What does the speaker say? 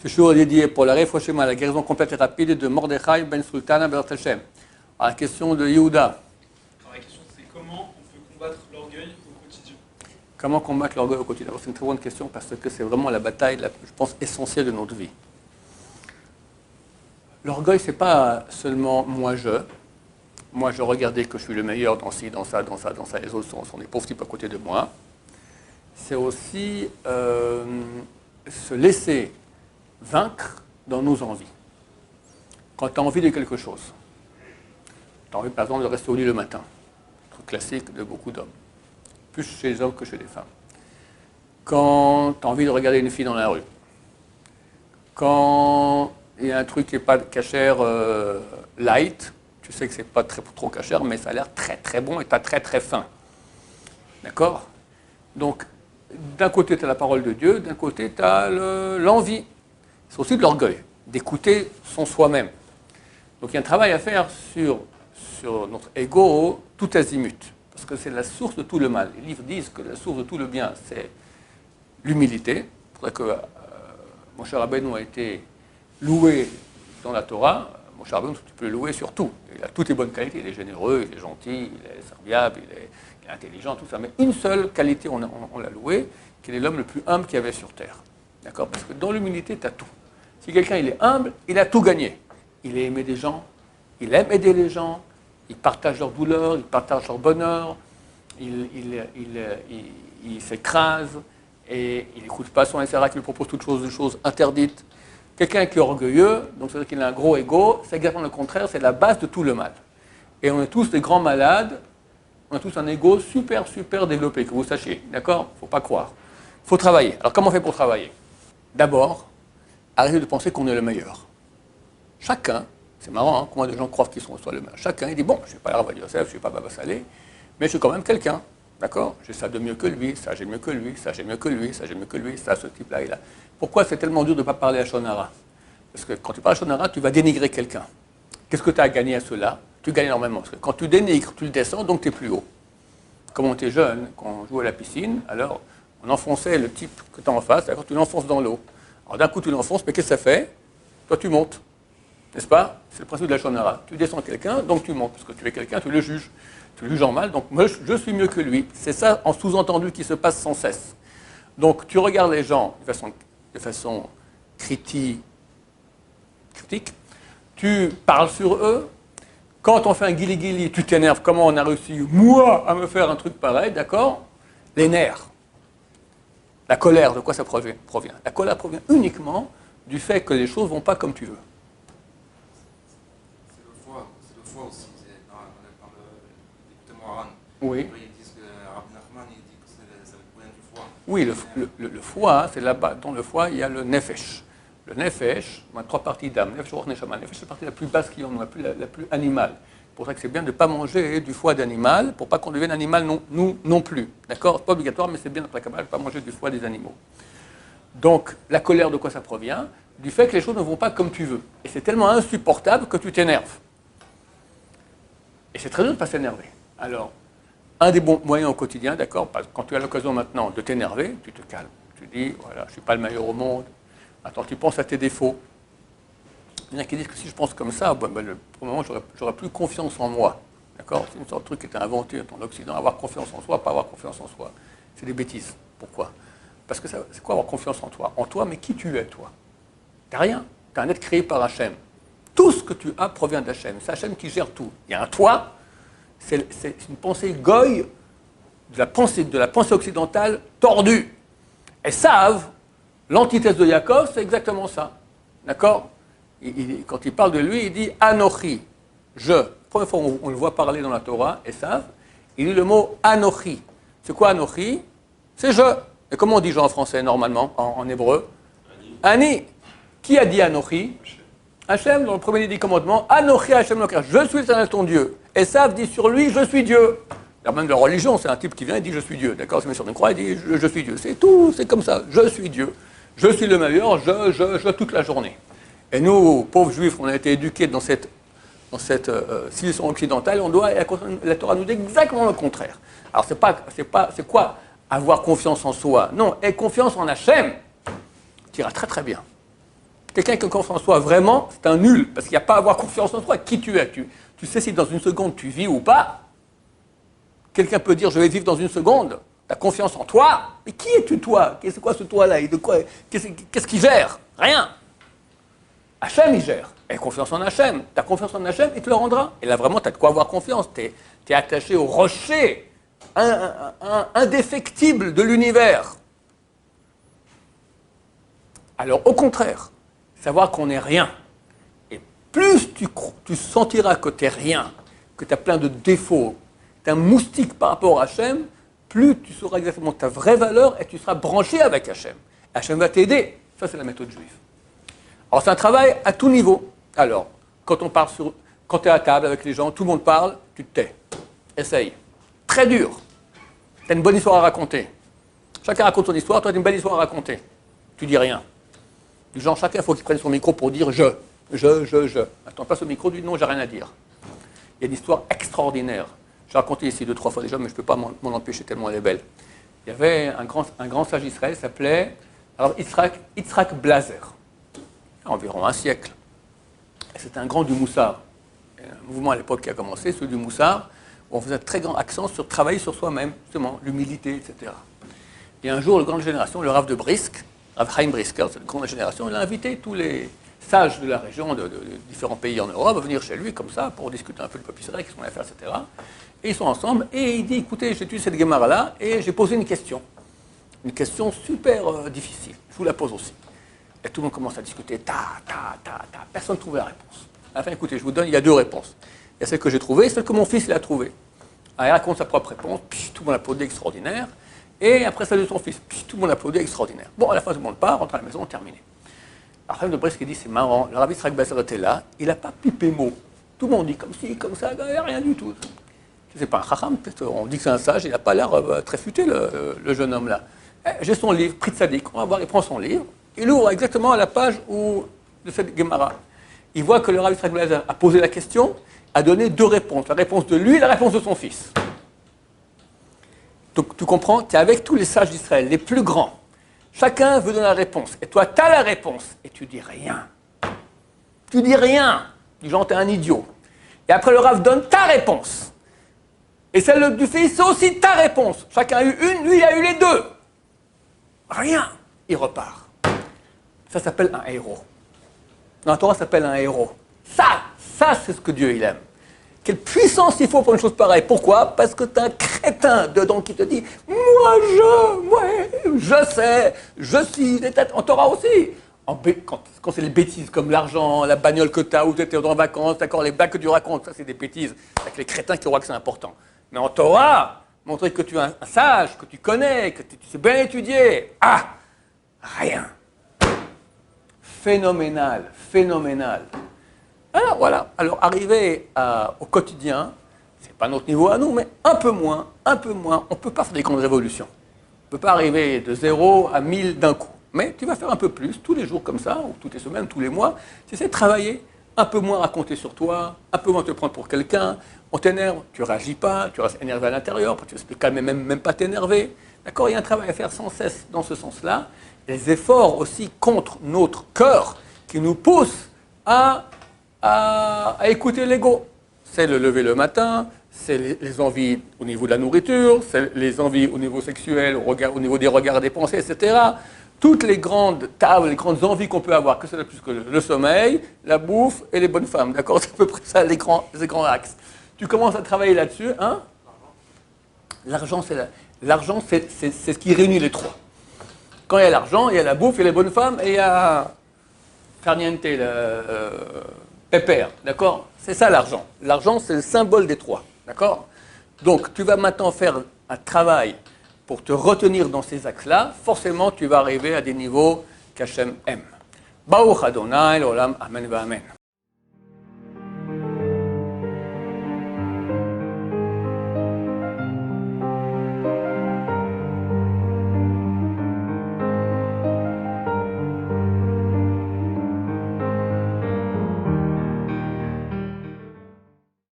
Ce jour est dédié pour la réfouchement, la guérison complète et rapide de Mordechai ben Sultana ben Hashem. À la question de Yehuda. Alors la question c'est comment on peut combattre l'orgueil au quotidien? Comment combattre l'orgueil au quotidien? C'est une très bonne question parce que c'est vraiment la bataille, je pense, essentielle de notre vie. L'orgueil, c'est pas seulement moi je regardais que je suis le meilleur dans ci, dans ça, les autres sont des pauvres types à côté de moi. C'est aussi se laisser vaincre dans nos envies. Quand tu as envie de quelque chose, tu as envie par exemple de rester au lit le matin, truc classique de beaucoup d'hommes, plus chez les hommes que chez les femmes. Quand tu as envie de regarder une fille dans la rue, quand il y a un truc qui n'est pas cachère light, tu sais que c'est pas trop cachère, mais ça a l'air très très bon et tu as très très faim. D'accord? Donc, d'un côté, tu as la parole de Dieu, d'un côté, tu as l'envie. C'est aussi de l'orgueil, d'écouter son soi-même. Donc, il y a un travail à faire sur notre ego tout azimut, parce que c'est la source de tout le mal. Les livres disent que la source de tout le bien, c'est l'humilité. C'est pour ça que Moshe Rabbeinu a été loué dans la Torah. Moshe Rabbeinu, tu peux le louer sur tout. Il a toutes les bonnes qualités. Il est généreux, il est gentil, il est serviable, il est intelligent, tout ça. Mais une seule qualité, on l'a loué, qu'il est l'homme le plus humble qu'il y avait sur terre. D'accord? Parce que dans l'humilité, tu as tout. Si quelqu'un il est humble, il a tout gagné. Il est aimé des gens, il aime aider les gens, il partage leur douleur, il partage leur bonheur, il s'écrase et il n'écoute pas son SRA qui lui propose toutes choses interdites. Quelqu'un qui est orgueilleux, donc c'est-à-dire qu'il a un gros ego, c'est exactement le contraire, c'est la base de tout le mal. Et on est tous des grands malades, on a tous un ego super développé, que vous sachiez, d'accord? Il ne faut pas croire. Il faut travailler. Alors comment on fait pour travailler? D'abord, arrêtez de penser qu'on est le meilleur. Chacun, c'est marrant, hein, combien de gens croient qu'ils sont soit le meilleur. Chacun, il dit, bon, je ne suis pas Rav Yosef, je ne suis pas Baba Salé, mais je suis quand même quelqu'un, d'accord? J'ai ça de mieux que lui, ça j'ai mieux que lui, ça j'ai mieux que lui, ça j'ai mieux que lui, ça, ce type-là, il a. Pourquoi c'est tellement dur de ne pas parler à Shonara? Parce que quand tu parles à Shonara, tu vas dénigrer quelqu'un. Qu'est-ce que tu as à gagner à cela? Tu gagnes énormément. Parce que quand tu dénigres, tu le descends, donc tu es plus haut. Comme on était jeune, quand on jouait à la piscine, alors on enfonçait le type que tu as en face, d'accord, tu l'enfonces dans l'eau. Alors d'un coup, tu l'enfonces, mais qu'est-ce que ça fait? Toi, tu montes. N'est-ce pas? C'est le principe de la Shonara. Tu descends quelqu'un, donc tu montes. Parce que tu es quelqu'un, tu le juges. Tu le juges en mal, donc moi, je suis mieux que lui. C'est ça, en sous-entendu, qui se passe sans cesse. Donc tu regardes les gens de façon critique, tu parles sur eux. Quand on fait un guili-guili, tu t'énerves. Comment on a réussi, moi, à me faire un truc pareil, d'accord? Les nerfs. La colère, de quoi ça provient? La colère provient uniquement du fait que les choses ne vont pas comme tu veux. C'est le foie aussi. Dans le Moharan. Oui. Ils disent que Rabbi Nachman, il dit que c'est le problème du foie. Oui, le foie, c'est là-bas. Dans le foie, il y a le nefesh. Le nefesh, on a 3 parties d'âme. Nefesh, ruach, neshama. Nefesh, c'est la partie la plus basse qui en a, la plus animale. C'est pour ça que c'est bien de ne pas manger du foie d'animal, pour pas qu'on devienne animal non plus. D'accord? C'est pas obligatoire, mais c'est bien dans la Kabbalah de ne pas manger du foie des animaux. Donc, la colère, de quoi ça provient? Du fait que les choses ne vont pas comme tu veux. Et c'est tellement insupportable que tu t'énerves. Et c'est très dur de ne pas s'énerver. Alors, un des bons moyens au quotidien, d'accord, quand tu as l'occasion maintenant de t'énerver, tu te calmes. Tu dis, voilà, je ne suis pas le meilleur au monde. Attends, tu penses à tes défauts. Il y en a qui disent que si je pense comme ça, pour le moment, j'aurai plus confiance en moi. D'accord? C'est une sorte de truc qui était inventé dans l'Occident. Avoir confiance en soi, pas avoir confiance en soi. C'est des bêtises. Pourquoi? Parce que c'est quoi avoir confiance en toi? En toi, mais qui tu es, toi? Tu n'as rien. Tu es un être créé par Hachem. Tout ce que tu as provient d'Hachem. C'est Hachem qui gère tout. Il y a un toi. C'est une pensée goy de la pensée occidentale tordue. Et savent, l'antithèse de Yaakov, c'est exactement ça. D'accord? Quand il parle de lui, il dit Anochi, je. La première fois on le voit parler dans la Torah, Esav, il dit le mot Anochi. C'est quoi Anochi? C'est je. Et comment on dit je en français normalement, en hébreu? Ani. Qui a dit Anochi? Hachem, dans le premier des commandements, Anochi Hachem Lokar, je suis l'Éternel ton Dieu. Esav dit sur lui, je suis Dieu. Alors même de la religion, c'est un type qui vient et dit je suis Dieu. D'accord? C'est sur une croix, il dit je suis Dieu. C'est tout, c'est comme ça. Je suis Dieu. Je suis le meilleur, je toute la journée. Et nous, pauvres juifs, on a été éduqués dans cette civilisation occidentale, la Torah nous dit exactement le contraire. Alors c'est quoi avoir confiance en soi? Non, aie confiance en Hachem. Tu iras très très bien. Quelqu'un qui a confiance en soi vraiment, c'est un nul, parce qu'il n'y a pas à avoir confiance en toi. Qui tu es? Tu sais si dans une seconde tu vis ou pas. Quelqu'un peut dire je vais vivre dans une seconde. Tu as confiance en toi. Mais qui es-tu toi? C'est quoi ce toi-là? Qu'est-ce qui gère? Rien. Hachem, il gère. Et confiance en Hachem. Tu as confiance en Hachem, il te le rendra. Et là, vraiment, tu as de quoi avoir confiance. Tu es attaché au rocher indéfectible de l'univers. Alors, au contraire, savoir qu'on n'est rien. Et plus tu sentiras que tu n'es rien, que tu as plein de défauts, tu es un moustique par rapport à Hachem, plus tu sauras exactement ta vraie valeur et tu seras branché avec Hachem. Hachem va t'aider. Ça, c'est la méthode juive. Alors, c'est un travail à tout niveau. Alors, quand tu es à table avec les gens, tout le monde parle, tu te tais. Essaye. Très dur. Tu as une bonne histoire à raconter. Chacun raconte son histoire, toi, tu as une belle histoire à raconter. Tu dis rien. Du genre, chacun, il faut qu'il prenne son micro pour dire je. Attends, passe au micro, dis non, j'ai rien à dire. Il y a une histoire extraordinaire. J'ai raconté ici 2-3 fois déjà, mais je ne peux pas m'en empêcher tellement elle est belle. Il y avait un grand sage d'Israël, s'appelait Yitzhak Blazer, environ un siècle. C'était un grand du Moussard. Un mouvement à l'époque qui a commencé, celui du Moussard, où on faisait un très grand accent sur travailler sur soi-même, justement, l'humilité, etc. Et un jour, le grand génération, le Rav de Brisk, Rav Chaim Brisker, cette grande génération, il a invité tous les sages de la région, de différents pays en Europe, à venir chez lui, comme ça, pour discuter un peu de Peuple Israël, qu'est-ce qu'on allait faire, etc. Et ils sont ensemble, et il dit, écoutez, j'ai étudié cette Gemara-là, et j'ai posé une question. Une question super difficile. Je vous la pose aussi. Et tout le monde commence à discuter, personne ne trouvait la réponse. Enfin, écoutez, je vous donne, il y a 2 réponses. Il y a celle que j'ai trouvée et celle que mon fils il a trouvée. Alors, il raconte sa propre réponse, puis tout le monde applaudit, extraordinaire. Et après celle de son fils, puis tout le monde applaudit, extraordinaire. Bon, à la fin, tout le monde part, rentre à la maison, terminé. Alors, Chaim de Brisk dit, c'est marrant, le Rabbi Yitzhak Blazer était là, il n'a pas pipé mot. Tout le monde dit comme ci, comme ça, il n'y a rien du tout. C'est pas un chacham, peut-être, on dit que c'est un sage, il n'a pas l'air très futé, le jeune homme-là. J'ai son livre, Prit Tzadik, on va voir, il prend son livre, il ouvre exactement à la page de cette Gemara. Il voit que le Rabbi Yitzhak Blazer a posé la question, a donné 2 réponses, la réponse de lui et la réponse de son fils. Donc tu comprends, tu es avec tous les sages d'Israël, les plus grands. Chacun veut donner la réponse, et toi tu as la réponse, et tu dis rien. Tu dis rien, du genre tu es un idiot. Et après le Rav donne ta réponse. Et celle du fils, c'est aussi ta réponse. Chacun a eu une, lui il a eu les 2. Rien, il repart. Ça s'appelle un héros. Dans la Torah, ça s'appelle un héros. Ça, c'est ce que Dieu il aime. Quelle puissance il faut pour une chose pareille. Pourquoi? Parce que tu as un crétin dedans qui te dit « Moi, je sais, je suis... » En Torah aussi. Quand c'est les bêtises comme l'argent, la bagnole que tu as, ou tu étais en vacances, d'accord, les blagues que tu racontes, ça c'est des bêtises. Avec les crétins qui croient que c'est important. Mais en Torah, montrer que tu es un sage, que tu connais, que tu sais bien étudier. Rien. Phénoménal. Alors voilà, arriver au quotidien, c'est pas notre niveau à nous, mais un peu moins, on ne peut pas faire des grandes révolutions. On ne peut pas arriver de 0 à 1000 d'un coup. Mais tu vas faire un peu plus, tous les jours comme ça, ou toutes les semaines, tous les mois, tu essaies de travailler, un peu moins raconter sur toi, un peu moins te prendre pour quelqu'un, on t'énerve, tu ne réagis pas, tu restes énervé à l'intérieur, tu ne te calmer, même pas t'énerver. D'accord, il y a un travail à faire sans cesse dans ce sens-là. Les efforts aussi contre notre cœur qui nous poussent à écouter l'ego. C'est le lever le matin, c'est les envies au niveau de la nourriture, c'est les envies au niveau sexuel, au niveau des regards, des pensées, etc. Toutes les grandes tables, les grandes envies qu'on peut avoir, que ce soit plus que le sommeil, la bouffe et les bonnes femmes. D'accord, c'est à peu près ça les grands axes. Tu commences à travailler là-dessus, hein? L'argent, c'est ce qui réunit les 3. Quand il y a l'argent, il y a la bouffe, il y a les bonnes femmes, et il y a farniente, pépère, d'accord? C'est ça l'argent. L'argent, c'est le symbole des 3, d'accord? Donc, tu vas maintenant faire un travail pour te retenir dans ces axes-là. Forcément, tu vas arriver à des niveaux qu'Hachem aime. Baruch Adonai, l'olam, amen, va amen.